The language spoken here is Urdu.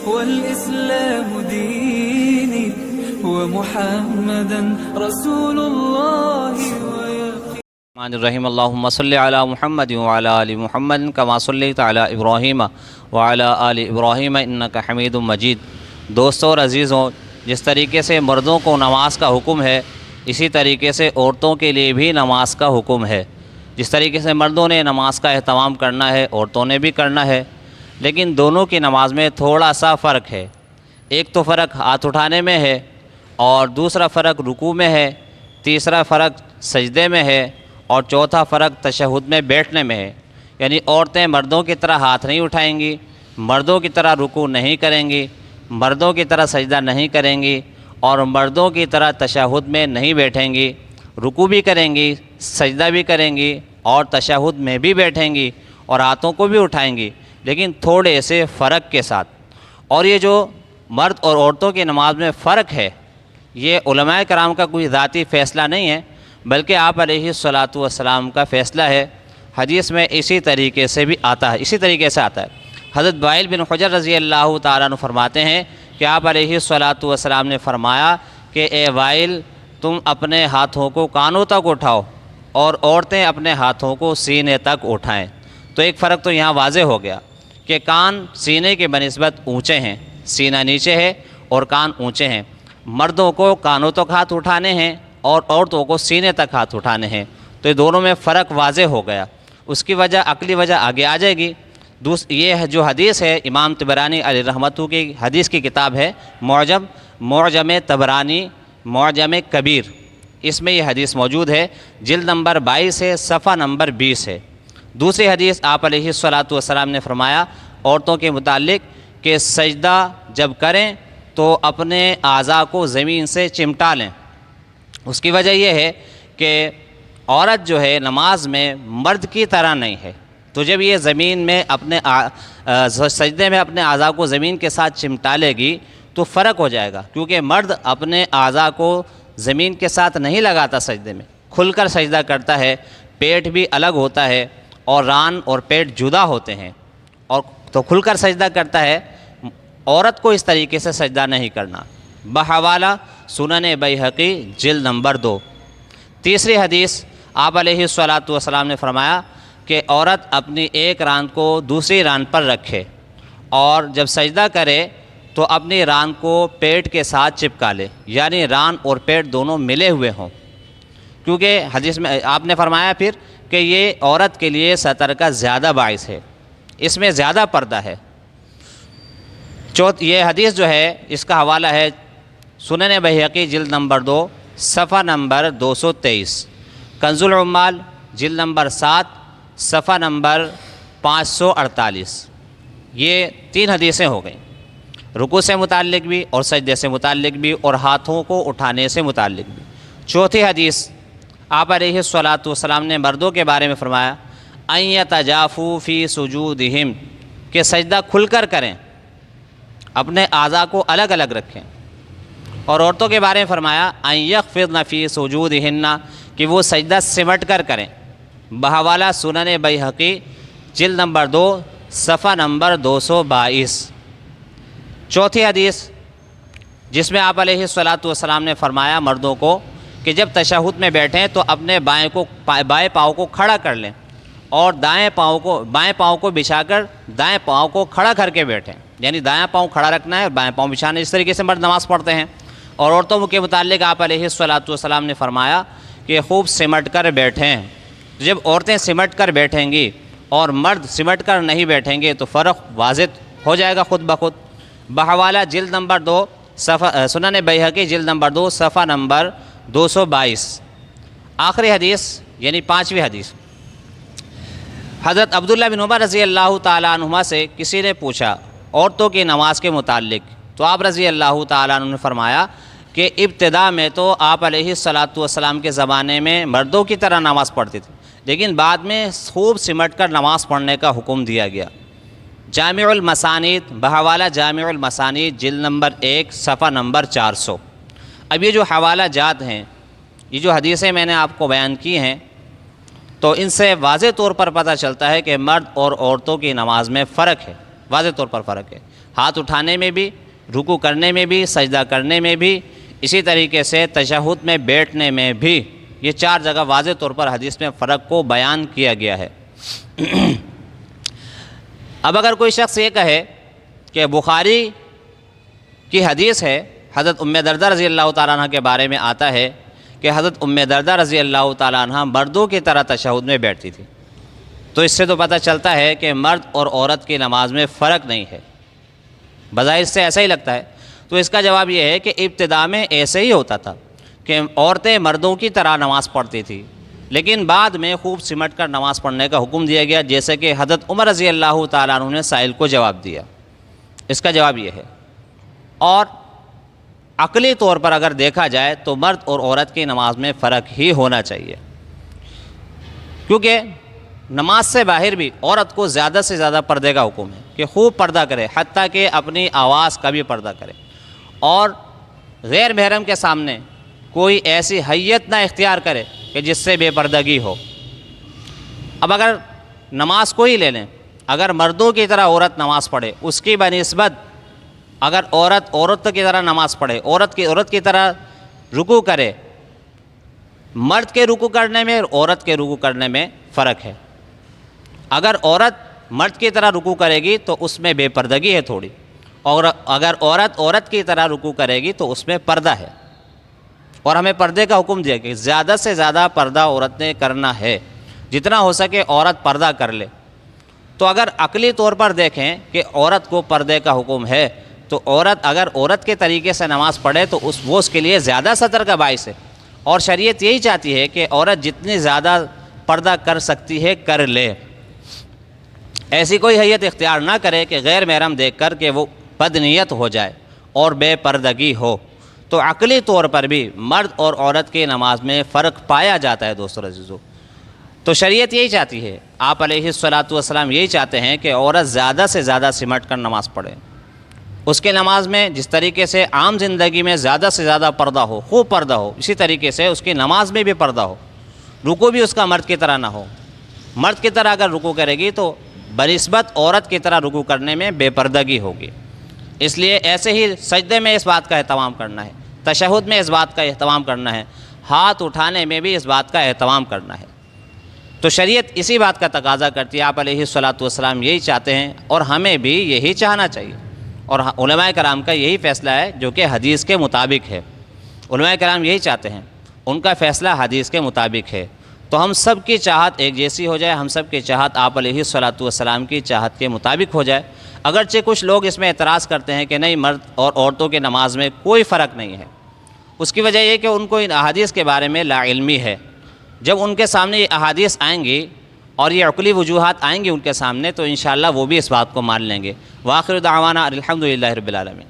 والإسلام ديني ومحمدا رسول الله الرحمن الرحیم اللہم صلی علی محمد وعلی آل محمد کما صلیت علی ابراہیم وعلی آل ابراہیم انک حمید مجید۔ دوستوں اور عزیزوں، جس طریقے سے مردوں کو نماز کا حکم ہے، اسی طریقے سے عورتوں کے لیے بھی نماز کا حکم ہے۔ جس طریقے سے مردوں نے نماز کا اہتمام کرنا ہے، عورتوں نے بھی کرنا ہے، لیکن دونوں کی نماز میں تھوڑا سا فرق ہے۔ ایک تو فرق ہاتھ اٹھانے میں ہے، اور دوسرا فرق رکوع میں ہے، تیسرا فرق سجدے میں ہے، اور چوتھا فرق تشہد میں بیٹھنے میں ہے۔ یعنی عورتیں مردوں کی طرح ہاتھ نہیں اٹھائیں گی، مردوں کی طرح رکوع نہیں کریں گی، مردوں کی طرح سجدہ نہیں کریں گی، اور مردوں کی طرح تشہد میں نہیں بیٹھیں گی۔ رکوع بھی کریں گی، سجدہ بھی کریں گی، اور تشہد میں بھی بیٹھیں گی، اور ہاتھوں کو بھی اٹھائیں گی، لیکن تھوڑے سے فرق کے ساتھ۔ اور یہ جو مرد اور عورتوں کی نماز میں فرق ہے، یہ علماء کرام کا کوئی ذاتی فیصلہ نہیں ہے، بلکہ آپ علیہ الصلاۃ والسلام کا فیصلہ ہے۔ حدیث میں اسی طریقے سے بھی آتا ہے، اسی طریقے سے آتا ہے۔ حضرت وائل بن حجر رضی اللہ تعالیٰ عنہ فرماتے ہیں کہ آپ علیہ الصلاۃ والسلام نے فرمایا کہ اے وائل، تم اپنے ہاتھوں کو کانوں تک اٹھاؤ، اور عورتیں اپنے ہاتھوں کو سینے تک اٹھائیں۔ تو ایک فرق تو یہاں واضح ہو گیا کہ کان سینے کے بنسبت اونچے ہیں، سینہ نیچے ہے اور کان اونچے ہیں۔ مردوں کو کانوں تک ہاتھ اٹھانے ہیں اور عورتوں کو سینے تک ہاتھ اٹھانے ہیں۔ تو یہ دونوں میں فرق واضح ہو گیا۔ اس کی وجہ، عقلی وجہ آگے آ جائے گی۔ یہ جو حدیث ہے، امام طبرانی علیہ رحمتہ کی حدیث کی کتاب ہے معجم طبرانی معجم کبیر، اس میں یہ حدیث موجود ہے، جلد نمبر 22 ہے، صفحہ نمبر 20 ہے۔ دوسری حدیث آپ علیہ الصلاۃ والسلام نے فرمایا عورتوں کے متعلق کہ سجدہ جب کریں تو اپنے اعضاء کو زمین سے چمٹا لیں۔ اس کی وجہ یہ ہے کہ عورت جو ہے نماز میں مرد کی طرح نہیں ہے، تو جب یہ زمین میں اپنے سجدے میں اپنے اعضاء کو زمین کے ساتھ چمٹا لے گی تو فرق ہو جائے گا، کیونکہ مرد اپنے اعضاء کو زمین کے ساتھ نہیں لگاتا، سجدے میں کھل کر سجدہ کرتا ہے، پیٹ بھی الگ ہوتا ہے، اور ران اور پیٹ جدا ہوتے ہیں، اور تو کھل کر سجدہ کرتا ہے۔ عورت کو اس طریقے سے سجدہ نہیں کرنا۔ بحوالہ سنن بیہقی جلد نمبر 2۔ تیسری حدیث آپ علیہ الصلاۃ والسلام نے فرمایا کہ عورت اپنی ایک ران کو دوسری ران پر رکھے، اور جب سجدہ کرے تو اپنی ران کو پیٹ کے ساتھ چپکا لے، یعنی ران اور پیٹ دونوں ملے ہوئے ہوں، کیونکہ حدیث میں آپ نے فرمایا پھر کہ یہ عورت کے لیے سطر کا زیادہ باعث ہے، اس میں زیادہ پردہ ہے۔ یہ حدیث جو ہے، اس کا حوالہ ہے سنن بیہقی جلد نمبر 2 صفحہ نمبر 223، کنز العمال جلد نمبر 7 صفحہ نمبر 548۔ یہ 3 حدیثیں ہو گئیں، رکوع سے متعلق بھی، اور سجدے سے متعلق بھی، اور ہاتھوں کو اٹھانے سے متعلق بھی۔ چوتھی حدیث آپ علیہ الصلاۃ والسلام نے مردوں کے بارے میں فرمایا ان یتجافوا فی سجودہم، کہ سجدہ کھل کر کریں، اپنے اعضاء کو الگ الگ رکھیں۔ اور عورتوں کے بارے میں فرمایا ان یخفضن فی سجودہن، کہ وہ سجدہ سمٹ کر کریں۔ بحوالہ سنن بیہقی جلد نمبر 2 صفحہ نمبر 222۔ چوتھی حدیث جس میں آپ علیہ الصلاۃ والسلام نے فرمایا مردوں کو کہ جب تشہد میں بیٹھیں تو اپنے بائیں پاؤں کو کھڑا کر لیں، اور بائیں پاؤں کو بچھا کر دائیں پاؤں کو کھڑا کر کے بیٹھیں، یعنی دائیں پاؤں کھڑا رکھنا ہے، بائیں پاؤں بچھانا۔ اس طریقے سے مرد نماز پڑھتے ہیں۔ اور عورتوں کے متعلق آپ علیہ الصلاۃ والسلام نے فرمایا کہ خوب سمٹ کر بیٹھیں۔ جب عورتیں سمٹ کر بیٹھیں گی اور مرد سمٹ کر نہیں بیٹھیں گے تو فرق واضح ہو جائے گا خود بخود۔ بحوالہ جلد نمبر 2 صفحہ سنن بیہقی جلد نمبر 2 صفحہ نمبر 222۔ آخری حدیث یعنی 5ویں حدیث، حضرت عبداللہ بن عمر رضی اللہ تعالیٰ عنہما سے کسی نے پوچھا عورتوں کی نماز کے متعلق، تو آپ رضی اللہ تعالیٰ عنہ نے فرمایا کہ ابتدا میں تو آپ علیہ الصلاۃ والسلام کے زمانے میں مردوں کی طرح نماز پڑھتے تھے، لیکن بعد میں خوب سمٹ کر نماز پڑھنے کا حکم دیا گیا۔ جامع المسانید بحوالہ جامع المسانید جلد نمبر 1 صفحہ نمبر 400۔ اب یہ جو حوالہ جات ہیں، یہ جو حدیثیں میں نے آپ کو بیان کی ہیں، تو ان سے واضح طور پر پتہ چلتا ہے کہ مرد اور عورتوں کی نماز میں فرق ہے۔ واضح طور پر فرق ہے۔ ہاتھ اٹھانے میں بھی، رکوع کرنے میں بھی، سجدہ کرنے میں بھی، اسی طریقے سے تشہد میں بیٹھنے میں بھی، یہ 4 جگہ واضح طور پر حدیث میں فرق کو بیان کیا گیا ہے۔ اب اگر کوئی شخص یہ کہے کہ بخاری کی حدیث ہے، حضرت ام دردہ رضی اللہ تعالیٰ عنہ کے بارے میں آتا ہے کہ حضرت ام دردہ رضی اللہ تعالیٰ عنہ مردوں کی طرح تشہد میں بیٹھتی تھی، تو اس سے تو پتہ چلتا ہے کہ مرد اور عورت کی نماز میں فرق نہیں ہے، بظاہر سے ایسا ہی لگتا ہے۔ تو اس کا جواب یہ ہے کہ ابتدا میں ایسے ہی ہوتا تھا کہ عورتیں مردوں کی طرح نماز پڑھتی تھی، لیکن بعد میں خوب سمٹ کر نماز پڑھنے کا حکم دیا گیا، جیسے کہ حضرت عمر رضی اللہ تعالیٰ عنہ نے سائل کو جواب دیا۔ اس کا جواب یہ ہے۔ اور عقلی طور پر اگر دیکھا جائے تو مرد اور عورت کی نماز میں فرق ہی ہونا چاہیے، کیونکہ نماز سے باہر بھی عورت کو زیادہ سے زیادہ پردے کا حکم ہے کہ خوب پردہ کرے، حتیٰ کہ اپنی آواز کا بھی پردہ کرے، اور غیر محرم کے سامنے کوئی ایسی حیت نہ اختیار کرے کہ جس سے بے پردگی ہو۔ اب اگر نماز کو ہی لے لیں، اگر مردوں کی طرح عورت نماز پڑھے، اس کی بنسبت اگر عورت کی طرح نماز پڑھے، عورت کی طرح رکوع کرے، مرد کے رکوع کرنے میں اور عورت کے رکوع کرنے میں فرق ہے۔ اگر عورت مرد کی طرح رکوع کرے گی تو اس میں بے پردگی ہے تھوڑی، اور اگر عورت کی طرح رکوع کرے گی تو اس میں پردہ ہے، اور ہمیں پردے کا حکم دیا کہ زیادہ سے زیادہ پردہ عورت نے کرنا ہے، جتنا ہو سکے عورت پردہ کر لے۔ تو اگر عقلی طور پر دیکھیں کہ عورت کو پردے کا حکم ہے، تو اگر عورت کے طریقے سے نماز پڑھے تو وہ اس کے لیے زیادہ سطر کا باعث ہے، اور شریعت یہی چاہتی ہے کہ عورت جتنی زیادہ پردہ کر سکتی ہے کر لے، ایسی کوئی حیت اختیار نہ کرے کہ غیر محرم دیکھ کر کہ وہ بدنیت ہو جائے اور بے پردگی ہو۔ تو عقلی طور پر بھی مرد اور عورت کی نماز میں فرق پایا جاتا ہے دوستو عزیزو۔ تو شریعت یہی چاہتی ہے، آپ علیہ الصلاۃ والسلام یہی چاہتے ہیں کہ عورت زیادہ سے زیادہ سمٹ کر نماز پڑھے، اس کے نماز میں جس طریقے سے عام زندگی میں زیادہ سے زیادہ پردہ ہو، خوب پردہ ہو، اسی طریقے سے اس کی نماز میں بھی پردہ ہو، رکوع بھی اس کا مرد کی طرح نہ ہو۔ مرد کی طرح اگر رکوع کرے گی تو بنسبت عورت کی طرح رکوع کرنے میں بے پردگی ہوگی۔ اس لیے ایسے ہی سجدے میں اس بات کا اہتمام کرنا ہے، تشہد میں اس بات کا اہتمام کرنا ہے، ہاتھ اٹھانے میں بھی اس بات کا اہتمام کرنا ہے۔ تو شریعت اسی بات کا تقاضا کرتی ہے، آپ علیہ الصلاۃ والسلام یہی چاہتے ہیں، اور ہمیں بھی یہی چاہنا چاہیے، اور علماء کرام کا یہی فیصلہ ہے جو کہ حدیث کے مطابق ہے۔ علماء کرام یہی چاہتے ہیں، ان کا فیصلہ حدیث کے مطابق ہے۔ تو ہم سب کی چاہت ایک جیسی ہو جائے، ہم سب کی چاہت آپ علیہ الصلاۃ والسلام کی چاہت کے مطابق ہو جائے۔ اگرچہ کچھ لوگ اس میں اعتراض کرتے ہیں کہ نہیں، مرد اور عورتوں کی نماز میں کوئی فرق نہیں ہے، اس کی وجہ یہ کہ ان کو ان احادیث کے بارے میں لا علمی ہے۔ جب ان کے سامنے یہ احادیث آئیں گی اور یہ عقلی وجوہات آئیں گی ان کے سامنے، تو انشاءاللہ وہ بھی اس بات کو مان لیں گے۔ وآخر دعوانا الحمدللہ رب العالمین۔